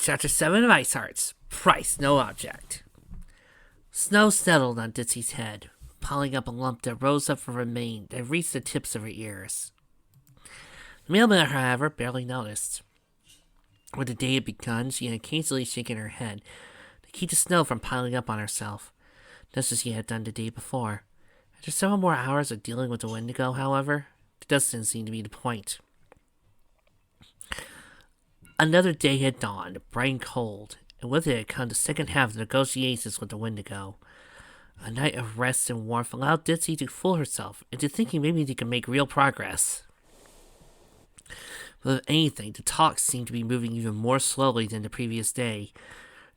Chapter 7 of Ice Hearts. Price no object. Snow settled on Ditsy's head, piling up a lump that rose up from her mane and reached the tips of her ears. The mailman, however, barely noticed. When the day had begun, she had occasionally shaken her head to keep the snow from piling up on herself, just as she had done the day before. After several more hours of dealing with the Wendigo, however, it doesn't seem to be the point. Another day had dawned, bright and cold, and with it had come the second half of the negotiations with the Wendigo. A night of rest and warmth allowed Ditsy to fool herself into thinking maybe they could make real progress. But if anything, the talks seemed to be moving even more slowly than the previous day.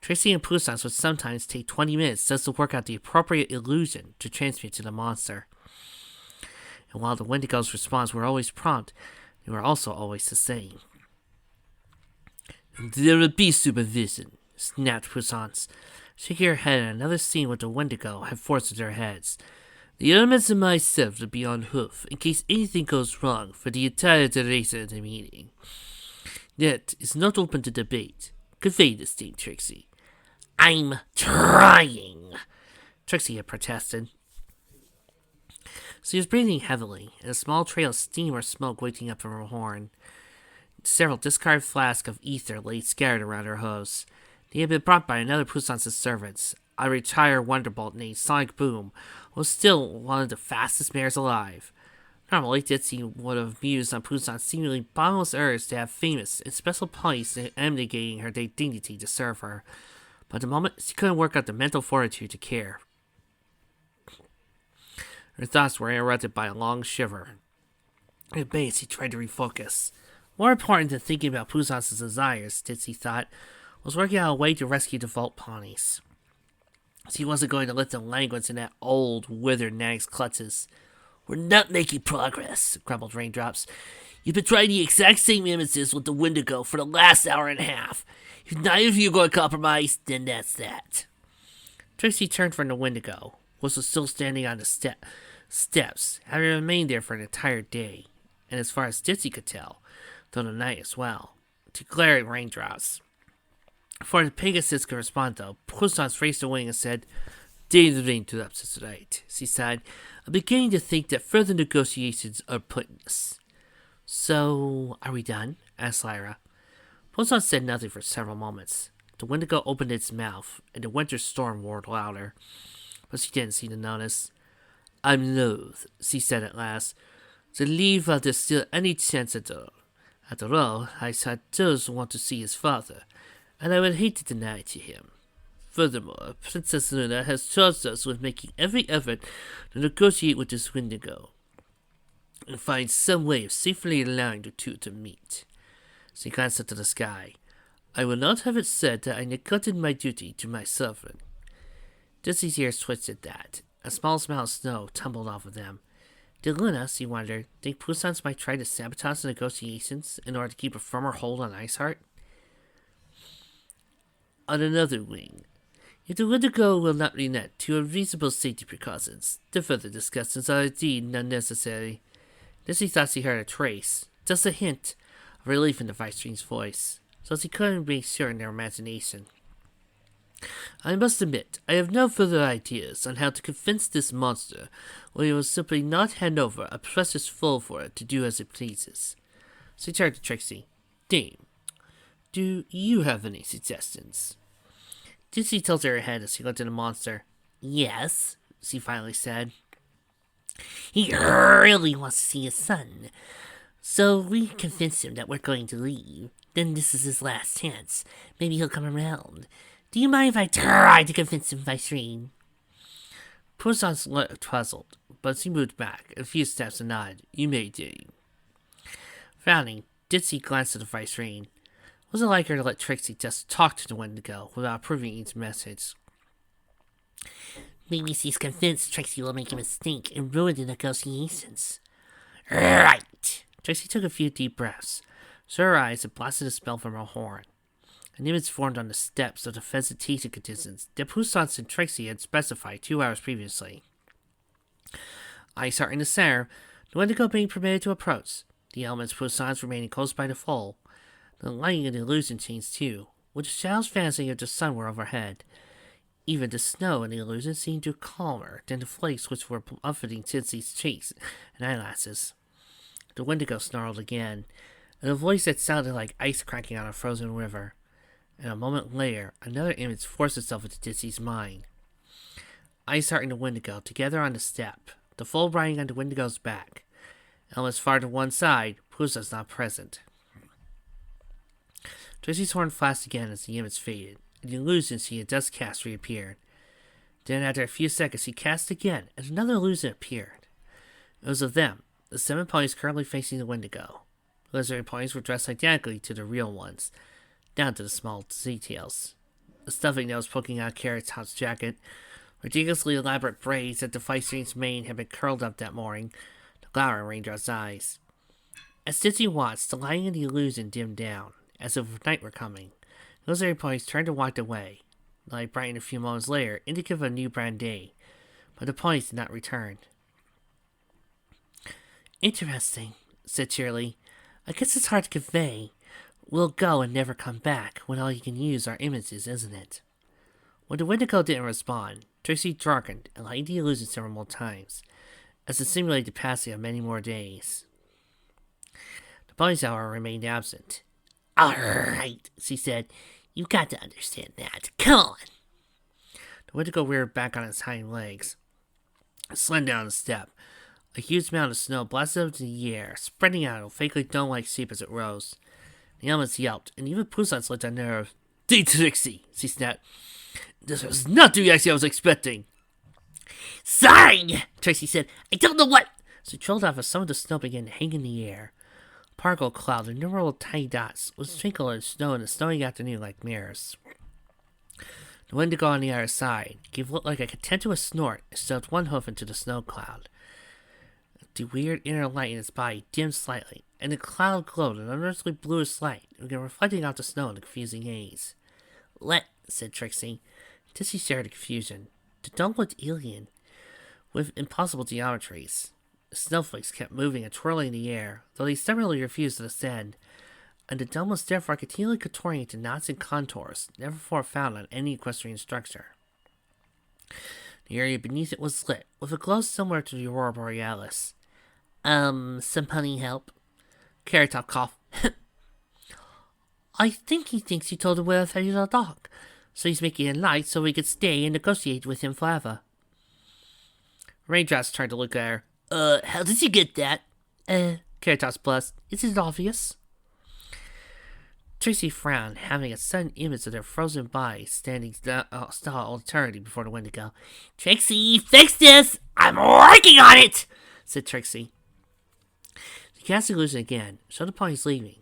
Tracy and Poussons would sometimes take 20 minutes just to work out the appropriate illusion to transmit to the monster. And while the Wendigo's response were always prompt, they were also always the same. "There will be supervision," snapped Poussons, shaking her head at another scene with the Wendigo had forced into their heads. "The elements and myself will be on hoof in case anything goes wrong for the entire duration of the meeting. That is not open to debate. Convey this thing, Trixie." "I'm trying," Trixie had protested. She was breathing heavily, and a small trail of steam or smoke wafting up from her horn. Several discarded flasks of ether lay scattered around her hose. They had been brought by another Poussons' servants. A retired wonderbolt named Sonic Boom was still one of the fastest mares alive. Normally, Ditsy would have mused on Poussons' seemingly bottomless urge to have famous and special place abnegating her dignity to serve her. But at the moment, she couldn't work out the mental fortitude to care. Her thoughts were interrupted by a long shiver. In vain, she tried to refocus. More important than thinking about Poussons' desires, Ditsy thought, was working out a way to rescue the Vault ponies. She wasn't going to let them languish in that old, withered nag's clutches. "We're not making progress," grumbled Raindrops. "You've been trying the exact same images with the Wendigo for the last hour and a half. If neither of you are going to compromise, then that's that." Trixie turned from the Wendigo, which was still standing on the steps, having remained there for an entire day, and as far as Ditsy could tell, though the night as well, to glare at Raindrops. Before the Pegasus could respond, though, Poussons raised a wing and said, "Danger interrupts us tonight," she sighed. "I'm beginning to think that further negotiations are pointless." "So, are we done?" asked Lyra. Poussons said nothing for several moments. The Wendigo opened its mouth, and the winter storm roared louder, but she didn't seem to notice. "I'm loath," she said at last, "to leave while there's still any chance at all. After all, Ice Heart does want to see his father, and I would hate to deny it to him. Furthermore, Princess Luna has charged us with making every effort to negotiate with this Wendigo, and find some way of safely allowing the two to meet." She glanced up to the sky. "I will not have it said that I neglected my duty to my sovereign." Dizzy's ears twitched at that. A small smell of snow tumbled off of them. Did Luna, she wondered, think Poussons might try to sabotage the negotiations in order to keep a firmer hold on Ice Heart? On another wing, if the Wendigo will not relent to a reasonable safety precautions, the further discussions are indeed unnecessary. Dizzy thought she heard a trace, just a hint, of relief in the Vice-Stream's voice, so she couldn't be sure in their imagination. "I must admit, I have no further ideas on how to convince this monster when he will simply not hand over a precious foal for it to do as it pleases." She turned to Trixie. "Dame, do you have any suggestions?" Dizzy tilted her head as she looked at the monster. "Yes," she finally said. "He really wants to see his son. So we convince him that we're going to leave. Then this is his last chance. Maybe he'll come around. Do you mind if I try to convince him, Vice-Stream?" Poussons looked puzzled, but she moved back a few steps and nodded. "You may, Dame." Frowning, Ditsy glanced at the Vice-Stream. It wasn't like her to let Trixie just talk to the Wendigo without approving each message. "Maybe she's convinced Trixie will make a mistake and ruin the negotiations." "Right." Trixie took a few deep breaths, shut her eyes, and blasted a spell from her horn. An image formed on the steps of the vegetation conditions that Poussons and Trixie had specified 2 hours previously. Ice Heart in the center, the Wendigo being permitted to approach, the elements Poussons remaining close by the foal. The lighting of the illusion changed too, with the shadows fantasy if the sun were overhead. Even the snow in the illusion seemed to calmer than the flakes which were buffeting Titsy's cheeks and eyelashes. The Wendigo snarled again, in a voice that sounded like ice cracking on a frozen river. And a moment later, another image forced itself into Titsy's mind. Ice Heart and the Wendigo together on the step, the foal riding on the Wendigo's back. Elma's far to one side, Pusa's not present. Trixie's horn flashed again as the image faded, and the illusion she had just cast reappeared. Then, after a few seconds, she cast again, and another illusion appeared. It was of them, the 7 ponies currently facing the Wendigo. The illusory ponies were dressed identically to the real ones, down to the small details. The stuffing nose poking out Carrot Top's jacket, ridiculously elaborate braids that the Fightstream's mane had been curled up that morning, the glower in Raindrop's eyes. As Ditsy watched, the lighting in the illusion dimmed down, as if night were coming. The illusory ponies turned and walked away. The light brightened a few moments later, indicative of a new brand day, but the ponies did not return. Interesting, said Shirley. I guess it's hard to convey. We'll go and never come back when all you can use are images, isn't it? When the Wendigo didn't respond, Trixie darkened and lighted the illusion several more times, as it simulated the passing of many more days. The ponies, however, remained absent. Alright, she said. You've got to understand that. Come on! The Wendigo reared back on its hind legs, slid down the step. A huge mound of snow blasted up into the air, spreading out in a fakely dome-like shape as it rose. The elements yelped, and even Poussin slipped on nerve. Trixie, she snapped. This was not the reaction I was expecting. Sorry, Trixie said. I don't know what... She trailed off as some of the snow began to hang in the air. A particle cloud of innumerable tiny dots was twinkling in snow in the snowy afternoon like mirrors. The Wendigo on the other side gave what looked like a contemptuous snort and shoved one hoof into the snow cloud. The weird inner light in its body dimmed slightly, and the cloud glowed an unearthly bluish light, again reflecting off the snow in a confusing haze. Let, said Trixie. Tissy shared the confusion. The dome looked alien, with impossible geometries. The snowflakes kept moving and twirling in the air, though they stubbornly refused to descend, and the dome was therefore continually contorting into knots and contours never before found on any equestrian structure. The area beneath it was lit, with a glow similar to the aurora borealis. Some pony help? Carrot Top coughed. I think he thinks you told him where I found a dog, so he's making it light so we could stay and negotiate with him forever. Raindrops tried to look at her. How did you get that? Carrot Top bluffed. Isn't it obvious? Trixie frowned, having a sudden image of their frozen bodies standing still all eternity before the Wendigo. Trixie, fix this! I'm working on it! Said Trixie. She cast the illusion again, showed the ponies leaving,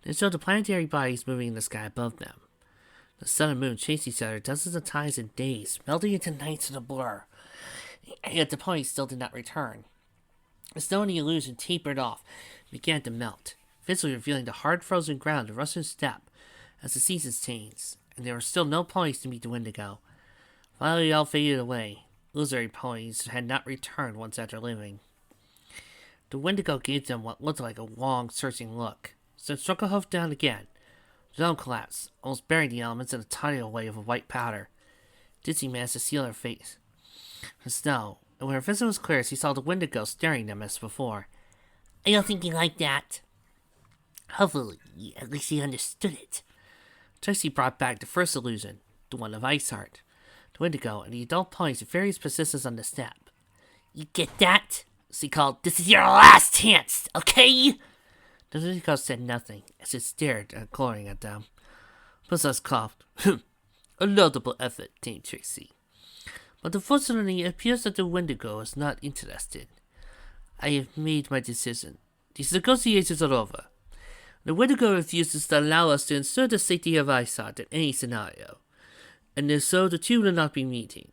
then showed the planetary bodies moving in the sky above them. The sun and moon chased each other dozens of times in days, melting into nights in a blur. Yet the ponies still did not return. The snow in the illusion tapered off and began to melt, visually revealing the hard frozen ground of Russian steppe as the seasons changed, and there were still no ponies to meet the Wendigo. Finally, they all faded away. Illusory ponies had not returned once after leaving. The Wendigo gave them what looked like a long, searching look, then struck a hoof down again. The dome collapsed, almost burying the elements in a tidal wave of white powder. Ditsy managed to seal her face in snow, and when her vision was clear, she saw the Wendigo staring at them as before. I don't think you like that. Hopefully, at least he understood it. Trixie brought back the first illusion, the one of Ice Heart, the Wendigo, and the adult ponies at various positions on the step. You get that? She called, this is your last chance, okay? The Wendigo said nothing, as it stared, glaring at them. Princess coughed. A notable effort, Dame Trixie. But unfortunately, it appears that the Wendigo is not interested. I have made my decision. These negotiations are over. The Wendigo refuses to allow us to ensure the safety of Ice Heart in any scenario, and so the two will not be meeting.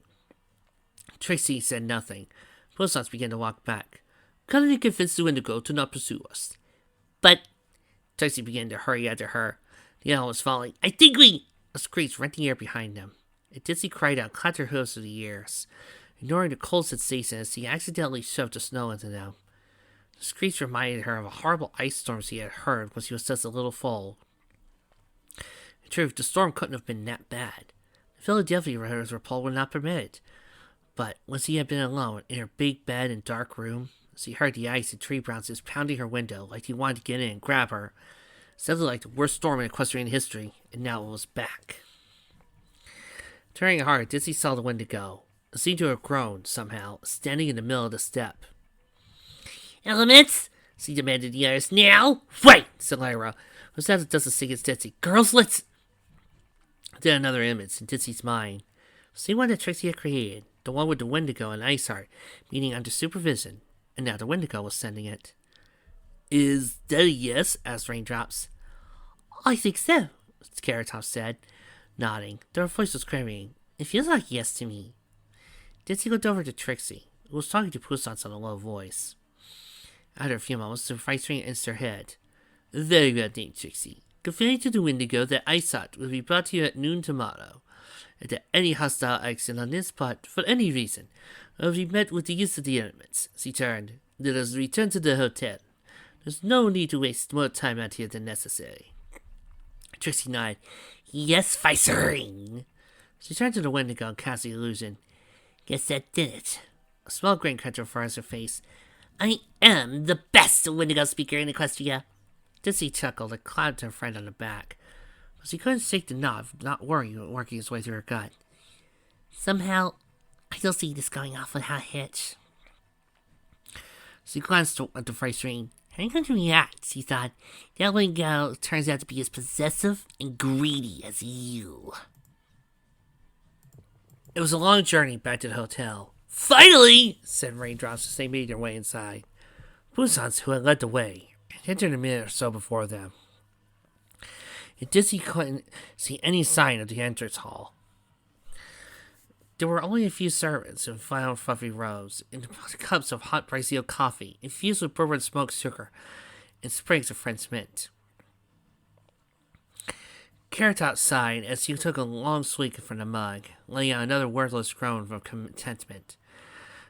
Trixie said nothing. Postons began to walk back. Cunningly convinced the Wendigo to not pursue us. But Trixie began to hurry after her. The owl was falling. I think we... A screech rent the air behind them. And Ditsy cried out, clapped her hooves to the ears, ignoring the cold sensation as he accidentally shoved the snow into them. The screech reminded her of a horrible ice storm she had heard when she was just a little foal. In truth, the storm couldn't have been that bad. The Philadelphia writer's report would not permit it. But once he had been alone in her big bed and dark room, as he heard the ice and tree branches pounding her window like he wanted to get in and grab her, it sounded like the worst storm in equestrian history, and now it was back. Turning her heart, Dizzy saw the Wendigo. It seemed to have grown, somehow, standing in the middle of the step. "Elements?" she demanded the others. "Now?" "Wait!" said Lyra, who sounded just as sick as Dizzy. "Girls, let's..." Then another image in Dizzy's mind. See one that Trixie had created, the one with the Wendigo and Ice Heart, meeting under supervision, and now the Wendigo was sending it. "Is that a yes?" asked Raindrops. "I think so," Carrot Top said, nodding, though her voice was quivering. "It feels like yes to me." Dizzy looked over to Trixie, who was talking to Poussance in a low voice. After a few moments, the voice ring into her head. "Very well done, Trixie. Convey to the Wendigo that Ice Heart will be brought to you at noon tomorrow, and that any hostile action on this part, for any reason, will be met with the use of the elements." She turned. "Let us return to the hotel. There's no need to waste more time out here than necessary." Trixie nodded. "Yes, Viceroy." She turned to the Wendigo and cast the illusion. "Guess that did it." A small grin crept over her face. "I am the best Wendigo speaker in Equestria." Dizzy chuckled and clapped her friend on the back, but she couldn't shake the knob, not working his way through her gut. "Somehow, I don't see this going off without a hitch." She glanced at the first ring. "How are you going to react?" she thought. "That Wendigo turns out to be as possessive and greedy as you." It was a long journey back to the hotel. "Finally!" said Raindrops as they made their way inside. Poussance, who had led the way, entered a minute or so before them. Dizzy couldn't see any sign of the entrance hall. There were only a few servants in fine fluffy robes, and cups of hot Brazil coffee, infused with bourbon smoked sugar, and sprigs of French mint. Carrot Top sighed as he took a long swig from the mug, letting out another wordless groan of contentment.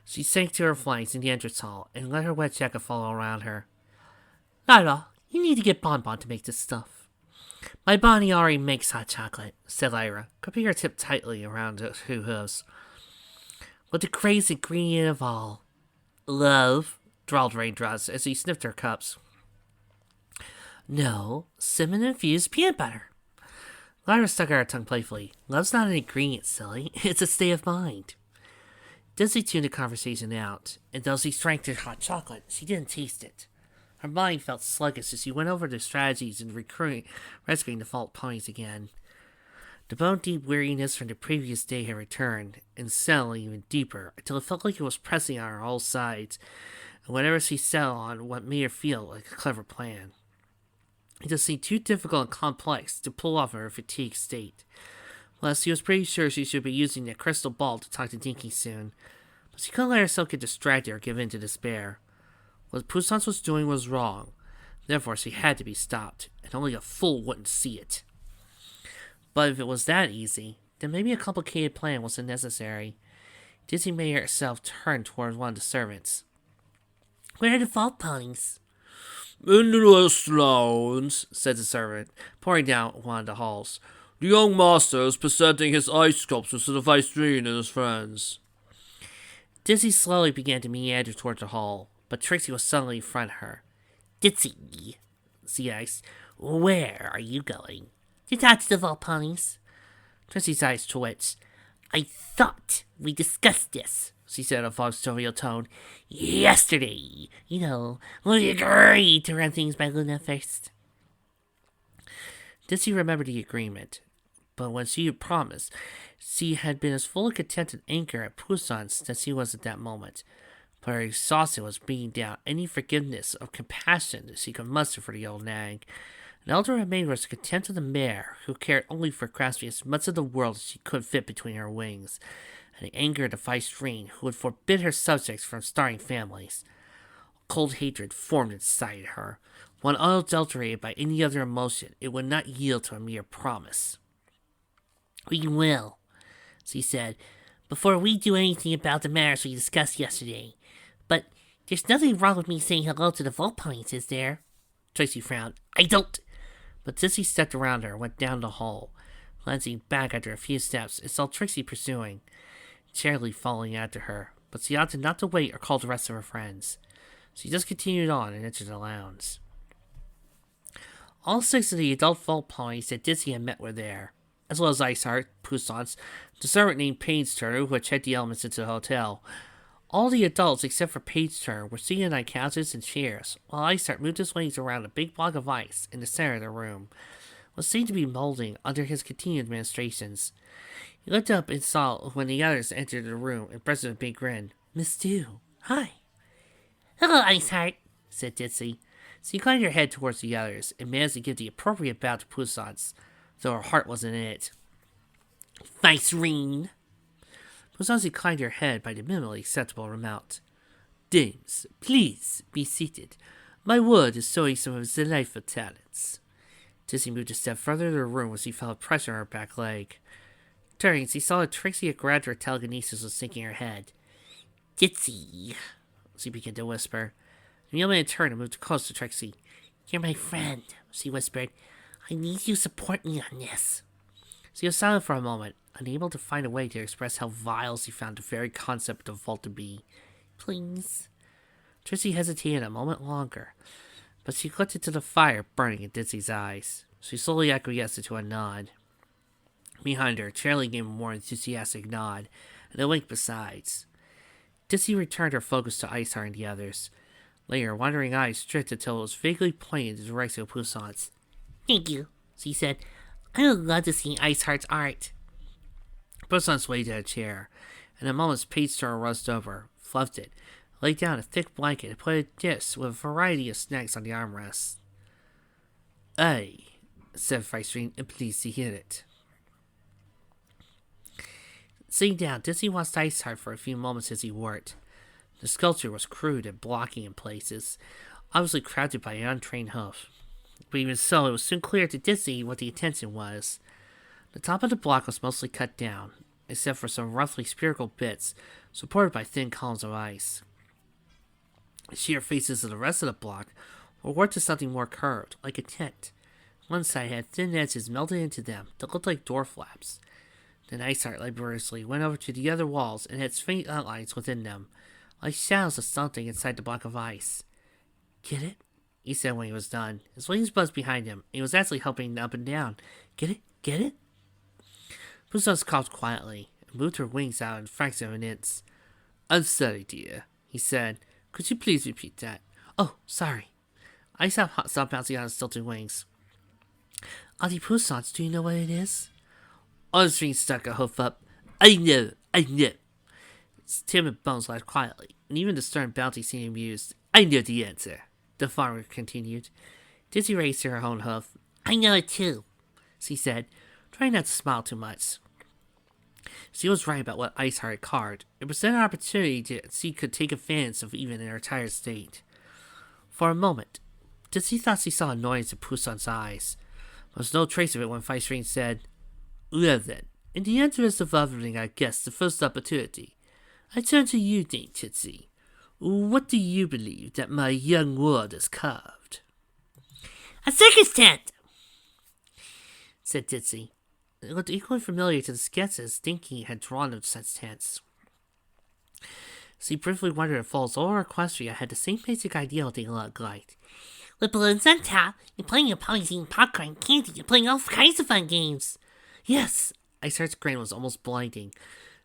She sank to her flanks in the entrance hall, and let her wet jacket fall around her. "Lyra, you need to get Bonbon to make this stuff." "My Bonnie already makes hot chocolate," said Lyra, gripping her tip tightly around the two hooves. "With the crazy ingredient of all." "Love," drawled Raindrops as he sniffed her cups. "No, cinnamon-infused peanut butter." Lyra stuck out her tongue playfully. "Love's not an ingredient, silly. It's a state of mind." Dizzy tuned the conversation out, and though she drank the hot chocolate, she didn't taste it. Her mind felt sluggish as she went over the strategies in rescuing the fault ponies again. The bone-deep weariness from the previous day had returned, and settled even deeper, until it felt like it was pressing on her all sides, and whenever she settled on what made her feel like a clever plan. It just seemed too difficult and complex to pull off in her fatigued state. Plus, she was pretty sure she should be using that crystal ball to talk to Dinky soon, but she couldn't let herself get distracted or give in to despair. What Poussance was doing was wrong, therefore she had to be stopped, and only a fool wouldn't see it. But if it was that easy, then maybe a complicated plan wasn't necessary. Dizzy made herself turn towards one of the servants. "Where are the fault ponies?" "In the west lounge," said the servant, pouring down one of the halls. "The young master is presenting his ice sculptures to the Viceroy and his friends." Dizzy slowly began to meander towards the hall, but Trixie was suddenly in front of her. "Dizzy," she asked, "where are you going?" "To talk to the vault ponies." Trixie's eyes twitched. "I thought we discussed this," she said in a voice jovial tone. "Yesterday, we agreed to run things by Lunaverse." Dizzy remembered the agreement, but when she had promised, she had been as full of contempt and anger at Poussance as she was at that moment. But her exhaustion was beating down any forgiveness or compassion that she could muster for the old nag. And all that remained was the contempt of the mare, who cared only for grasping as much of the world as she could fit between her wings, and the anger of the Viceroy, who would forbid her subjects from starting families. A cold hatred formed inside her, one unadulterated by any other emotion. It would not yield to a mere promise. "We will," she said, "before we do anything about the matters we discussed yesterday. But there's nothing wrong with me saying hello to the vault ponies, is there?" Tracy frowned. "I don't..." But Dizzy stepped around her and went down the hole. Glancing back after a few steps, it saw Trixie pursuing, Charlie following after her, but she opted not to wait or call the rest of her friends. She just continued on and entered the lounge. All 6 of the adult vault ponies that Dizzy had met were there, as well as Ice Heart, Poussance, the servant named Page Turner who had checked the elements into the hotel. All the adults except for Page Turner were seated on couches and chairs, while Ice Heart moved his wings around a big block of ice in the center of the room, what seemed to be molding under his continued administrations. He looked up and saw when the others entered the room and pressed a big grin. Miss Dew, hi. Hello, Ice Heart, said Ditsy. She inclined her head towards the others and managed to give the appropriate bow to Poussance, though her heart wasn't in it. Vice-Reen. Poussance inclined her head by the minimally acceptable amount. Dames, please be seated. My ward is showing some of his delightful talents. Dizzy moved a step further into the room as she felt pressure on her back leg. Turning, she saw that Trixie had grabbed her telekinesis was sinking her head. Ditsy, she began to whisper. The young man turned and moved close to Trixie. You're my friend, she whispered. I need you to support me on this. She was silent for a moment, unable to find a way to express how vile she found the very concept of vault to be. Please. Trixie hesitated a moment longer, but she looked into the fire burning in Dizzy's eyes. She slowly acquiesced into a nod. Behind her, Charlie gave a more enthusiastic nod, and a wink besides. Dizzy returned her focus to Ice Heart and the others. Later, wandering eyes stripped until it was vaguely pointed in the direction of Poussance. Thank you, she said. I would love to see Ice Heart's art. Poussance waited at a chair, and in a moment's Page Turner rushed over, fluffed it, laid down a thick blanket, and put a dish with a variety of snacks on the armrest. Aye, said Vice-Reen, and pleased to hear it. Sitting down, Dizzy watched Ice Heart for a few moments as he worked. The sculpture was crude and blocking in places, obviously crafted by an untrained hoof. But even so, it was soon clear to Dizzy what the intention was. The top of the block was mostly cut down, except for some roughly spherical bits, supported by thin columns of ice. The sheer faces of the rest of the block were worked to something more curved, like a tent. One side had thin edges melted into them that looked like door flaps. Then Ice Heart laboriously went over to the other walls and had faint outlines within them, like shadows of something inside the block of ice. Get it? He said when he was done. His wings buzzed behind him, and he was actually hopping up and down. Get it? Get it? Poussance coughed quietly, and moved her wings out in fractions of an inch. I'm sorry, dear, he said. Could you please repeat that? Oh, sorry. Ice Heart stopped bouncing on his stilted wings. Auntie Poussance, do you know what it is? Ice-Reen stuck a hoof up. I know. Tim and Bones laughed quietly, and even the stern Bounty seemed amused. I know the answer, the farmer continued. Dizzy raised her own hoof. I know it too, she said, trying not to smile too much. She was right about what Ice Heart had carved. It presented an opportunity that she could take advantage of even in her tired state. For a moment, Dizzy thought she saw annoyance in Poussance's eyes. There was no trace of it when Vice-Reen said, Well then, in the interest of offering our guests the first opportunity, I turn to you, Dame Titsy. What do you believe that my young ward has carved? A circus tent, said Titsy. It looked equally familiar to the sketches Dinky had drawn of such tents. She briefly wondered if Falls or Equestria had the same basic idea what they looked like. With balloons on top, and playing of ponies eating popcorn and candy, and playing all kinds of fun games. Yes, Ice Heart's grin was almost blinding,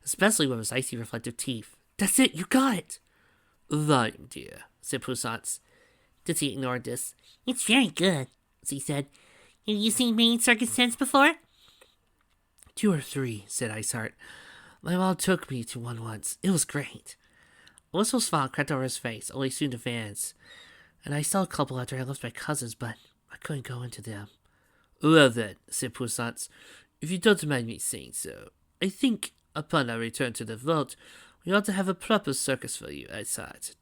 especially with his icy reflective teeth. That's it, you got it! Volume, dear, said Poussance. Ditsy ignored this. It's very good, she said. Have you seen main circus tents before? 2 or 3, said Ice Heart. My mom took me to one once. It was great. A wistful smile crept over his face, only soon to vanish. And I saw a couple after I left my cousins, but I couldn't go into them. Well then, said Poussance, if you don't mind me saying so, I think, upon our return to the vault, we ought to have a proper circus for you, Ice Heart.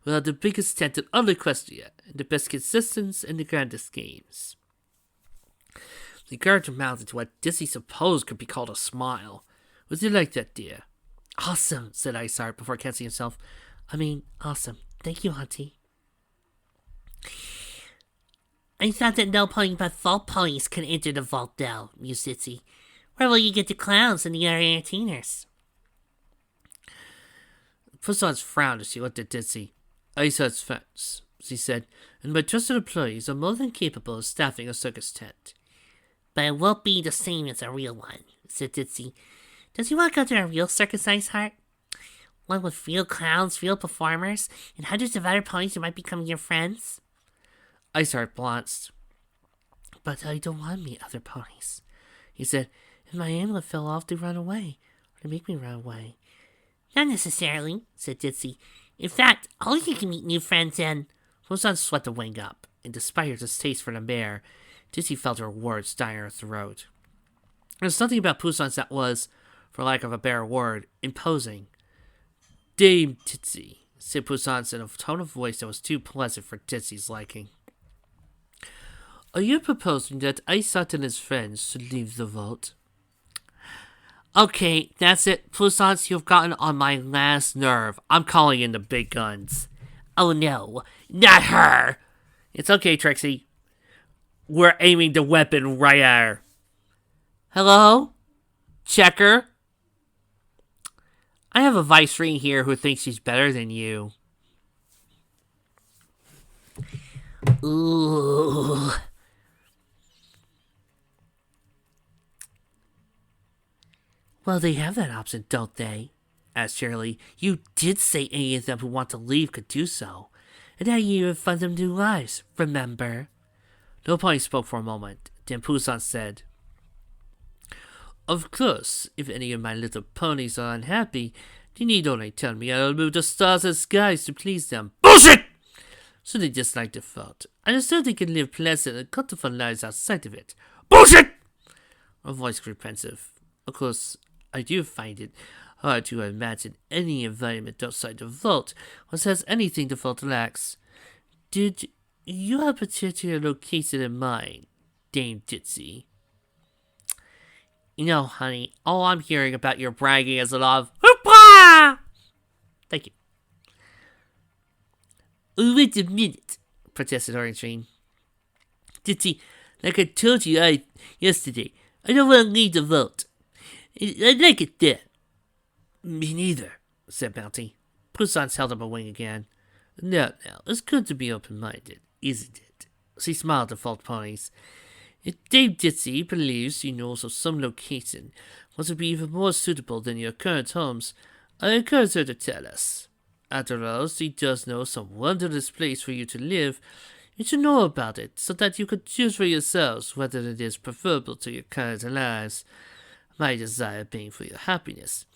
We'll have the biggest tent in all Equestria, and the best consistence and the grandest games. He curved her mouth into what Dizzy supposed could be called a smile. Would you like that, dear? Awesome, said Ice Heart before catching himself. Awesome. Thank you, Auntie. I thought that no pony but vault ponies could enter the vault though, mused Ditsy. Where will you get the clowns and the other entertainers? Pusson's frowned as she looked at Ditsy. Ice Heart's fence, she said, and my trusted employees are more than capable of staffing a circus tent. But it won't be the same as a real one, said Ditsy. Does you want to go to a real circus, Ice Heart? One with real clowns, real performers, and hundreds of other ponies who might become your friends? Ice Heart blanched. But I don't want to meet other ponies, he said. If my amulet fell off, they run away, or they make me run away. Not necessarily, said Ditsy. In fact, all you can meet new friends and... Pusan sweat the wing up, and despite her distaste for the bear, Ditsy felt her words die in her throat. There was something about Pusan's that was, for lack of a better word, imposing. Dame Ditsy, said Pusan in a tone of voice that was too pleasant for Ditsy's liking. Are you proposing that Ice Heart and his friends should leave the vault? Okay, that's it. Pusan, you've gotten on my last nerve. I'm calling in the big guns. Oh no, not her! It's okay, Trixie. We're aiming the weapon right at her. Hello? Checker? I have a vice-ring here who thinks she's better than you. Ooh. Well, they have that option, don't they? Asked Shirley. You did say any of them who want to leave could do so. And that you even fund them new lives, remember? No pony spoke for a moment. Then Pusan said, Of course, if any of my little ponies are unhappy, they need only tell me I'll move the stars and skies to please them. Bullshit! So they dislike the thought. I understand they can live pleasant and comfortable lives outside of it. Bullshit! Her voice grew pensive. Of course, I do find it hard to imagine any environment outside the vault which has anything the vault lacks. Did you have a particular location in mind, Dame Ditsy? You know, honey, all I'm hearing about your bragging is a lot of hoopla! Thank you. Oh, wait a minute, protested Orange Dream. Ditsy, like I told you yesterday, I don't want to leave the vault. I like it there. Me neither, said Bounty. Pusan held up a wing again. Now, it's good to be open-minded, isn't it? She smiled at Fault Ponies. If Dame Ditsy believes she knows of some location which would be even more suitable than your current homes, I encourage her to tell us. After all, she does know some wondrous place for you to live. You should know about it, so that you could choose for yourselves whether it is preferable to your current lives. My desire being for your happiness.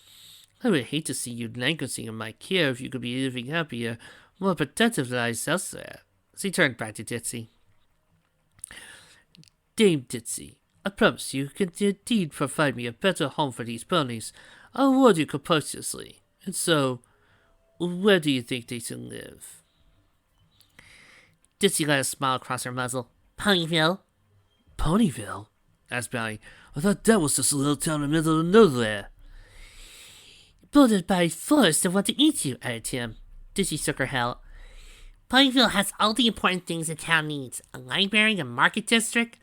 I would hate to see you languishing in my care if you could be living happier, more protective lives elsewhere. She turned back to Ditsy. Dame Ditsy, I promise you can indeed provide me a better home for these ponies. I'll reward you capriciously. And so, where do you think they should live? Ditsy let a smile across her muzzle. Ponyville. Ponyville? Asked Bounty. I thought that was just a little town in the middle of nowhere. Bordered by forests that want to eat you, added Tim. Ditsy shook her head. Ponyville has all the important things a town needs. A library, a market district,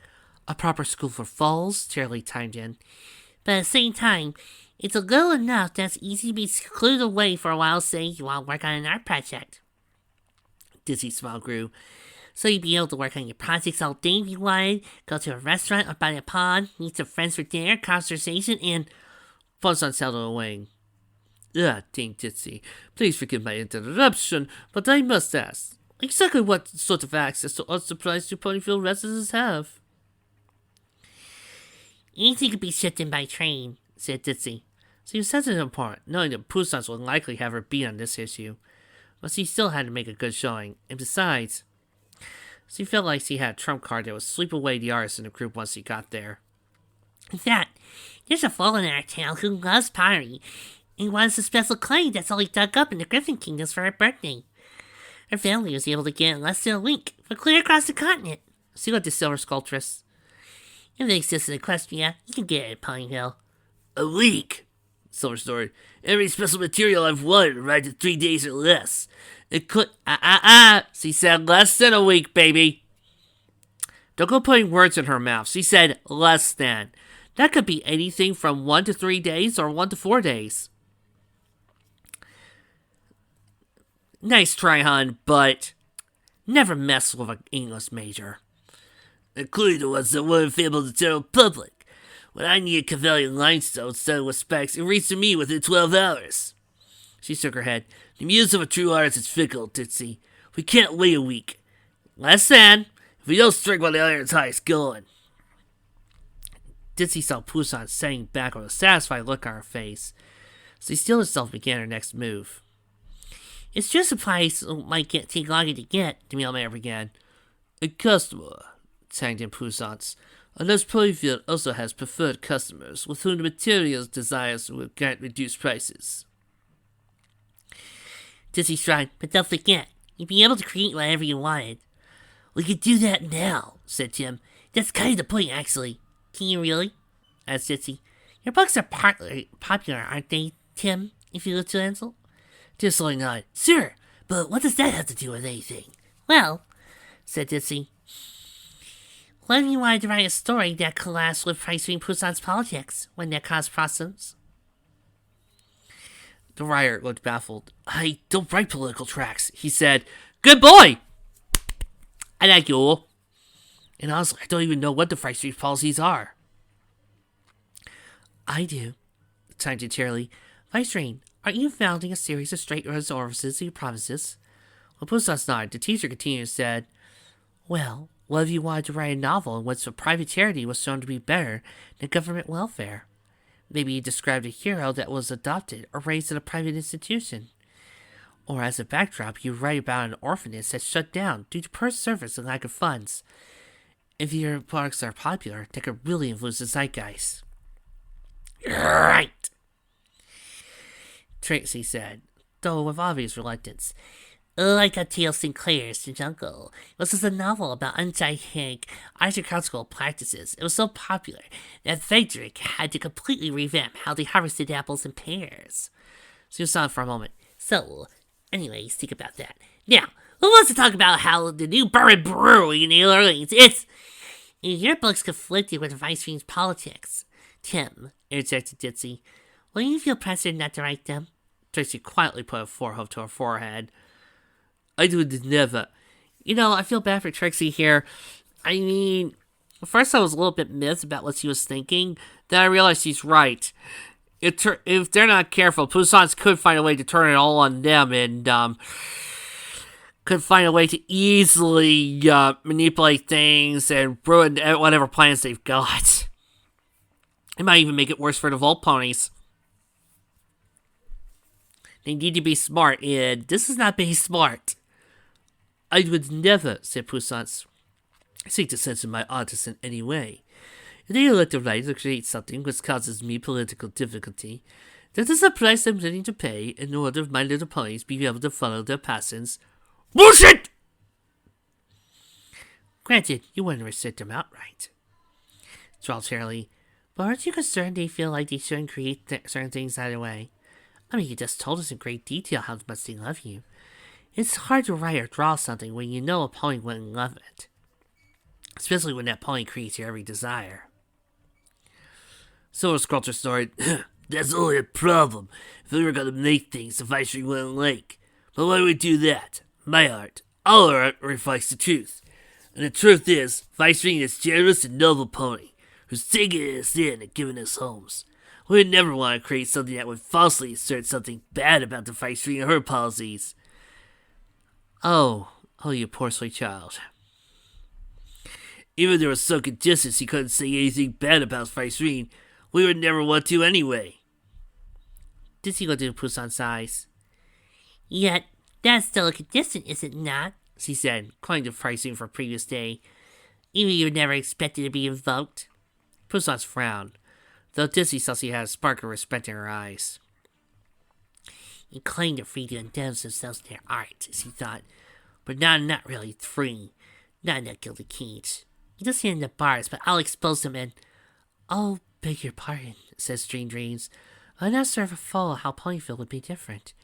a proper school for falls, Charlie chimed in. But at the same time, it's a little enough that's easy to be secluded away for a while, say you want to work on an art project. Dizzy's smile grew. So you'd be able to work on your projects all day if you wanted, go to a restaurant or by the pond, meet some friends for dinner, conversation, and... Fonson held her wing. Dame Ditsy, please forgive my interruption, but I must ask, exactly what sort of access to art supplies do Ponyville residents have? Anything could be shipped in by train, said Ditsy. She was sensitive apart, knowing that Pusans would likely have her beat on this issue. But she still had to make a good showing, and besides, she felt like she had a trump card that would sweep away the artists in the group once she got there. In fact, there's a fellow in our town who loves pottery, and he wants a special clay that's all he dug up in the Griffin Kingdoms for her birthday. Her family was able to get it in less than a week, for clear across the continent. She looked at Silver Sculptress. If it exists in Equestria, you can get it at Ponyville. A week? Silver snorted. Every special material I've wanted arrived in 3 days or less. It could... She said less than a week, baby. Don't go putting words in her mouth. She said less than. That could be anything from 1 to 3 days or 1 to 4 days. Nice try, hon, but never mess with an English major. Including the ones that weren't able to tell the public. When I need a Cavalier limestone studded with specs, it reached me within 12 hours. She shook her head. The muse of a true artist is fickle, Ditsy. We can't wait a week. Less than, if we don't strike while the iron's high, it's going. Ditsy saw Poussin setting back with a satisfied look on her face. So she steeled herself and began her next move. It's just a price might take longer to get, the mailman began. A customer, tagged in Poussins. Unless Polyfield also has preferred customers with whom the materials desires will grant reduced prices. Ditsy shrugged, but don't forget, you'd be able to create whatever you wanted. We could do that now, said Tim. That's kind of the point, actually. Can you really? Asked Ditsy. Your books are popular, aren't they, Tim, if you look to Ansel? Tim slowly nodded. Sure, but what does that have to do with anything? Well, said Ditsy, what if you wanted to write a story that collapsed with Price-Ring Poussin's politics when that caused problems? The writer looked baffled. I don't write political tracks, he said. Good boy! I like you. And honestly, I don't even know what the Price-Ring policies are. I do, chimed in cheerily. Vice-Ring, aren't you founding a series of straight roads orifices in your provinces? When Poussins nodded, the teacher continued and said, Well, what if you wanted to write a novel in which a private charity was shown to be better than government welfare? Maybe you described a hero that was adopted or raised in a private institution. Or as a backdrop, you write about an orphanage that's shut down due to poor service and lack of funds. If your products are popular, that could really influence the zeitgeist. Right, Tracy said, though with obvious reluctance. Like a T.L. Sinclair's The Jungle. This is a novel about unhygienic agricultural practices. It was so popular that Frederick had to completely revamp how they harvested apples and pears. She was silent for a moment. So, anyways, think about that. Now, who wants to talk about how the new bourbon brewery in New Orleans, your book's conflicted with Vice-Ring's politics. Tim, interjected Ditsy, will you feel pressured not to write them? Tracy quietly put a forehook to her forehead. I would never. You know, I feel bad for Trixie here. I mean, first I was a little bit miffed about what she was thinking. Then I realized she's right. If they're not careful, Poussins could find a way to turn it all on them and could find a way to easily manipulate things and ruin whatever plans they've got. It might even make it worse for the Volt Ponies. They need to be smart, and this is not being smart. I would never, said Poussins, seek to censor my artists in any way. If they elect to write or create something which causes me political difficulty, that is the price I'm willing to pay in order for my little ponies be able to follow their passions. Bullshit! Granted, you wouldn't restrict them outright, drawled Charlie, but aren't you concerned they feel like they shouldn't create certain things either way? I mean, you just told us in great detail how much they love you. It's hard to write or draw something when you know a pony wouldn't love it. Especially when that pony creates your every desire. So Sculptor snorted, that's only a problem if we were going to make things the Vice-Ring wouldn't like. But why do we do that? My art, all art reflects the truth. And the truth is, Vice-Ring is a generous and noble pony who's taken us in and given us homes. We would never want to create something that would falsely assert something bad about the Vice-Ring and her policies. Oh, you poor sweet child. Even if there was some conditions he couldn't say anything bad about Vice-Ring, we would never want to anyway. Ditsy looked into Poussins' eyes. Yet, that's still a condition, is it not? She said, calling the Vice-Ring for previous day. Even you never expected to be invoked. Poussins frowned, though Ditsy saw she had a spark of respect in her eyes. And claimed they're free to indulge themselves in their art, as he thought. But now I'm not really free. Not in that guilty cage. You just hand the bars, but I'll expose them and... Oh, beg your pardon, says Dream Dreams. I'm not sure of a fool how Ponyville would be different.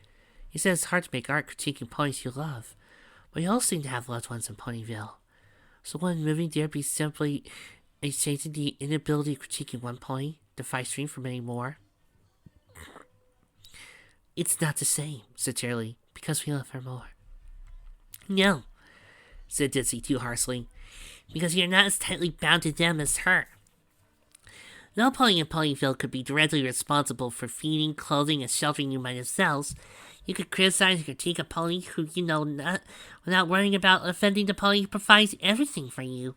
He says it's hard to make art critiquing ponies you love, but you all seem to have loved ones in Ponyville. So wouldn't moving there be simply exchanging the inability to critique in one pony, the fight stream for many more? It's not the same, said Charlie, because we love her more. No, Said Ditsy too harshly. because you're not as tightly bound to them as her. No pony in Ponyville could be directly responsible for feeding, clothing, and sheltering you by themselves. You could criticize and critique a pony who, without worrying about offending the pony who provides everything for you.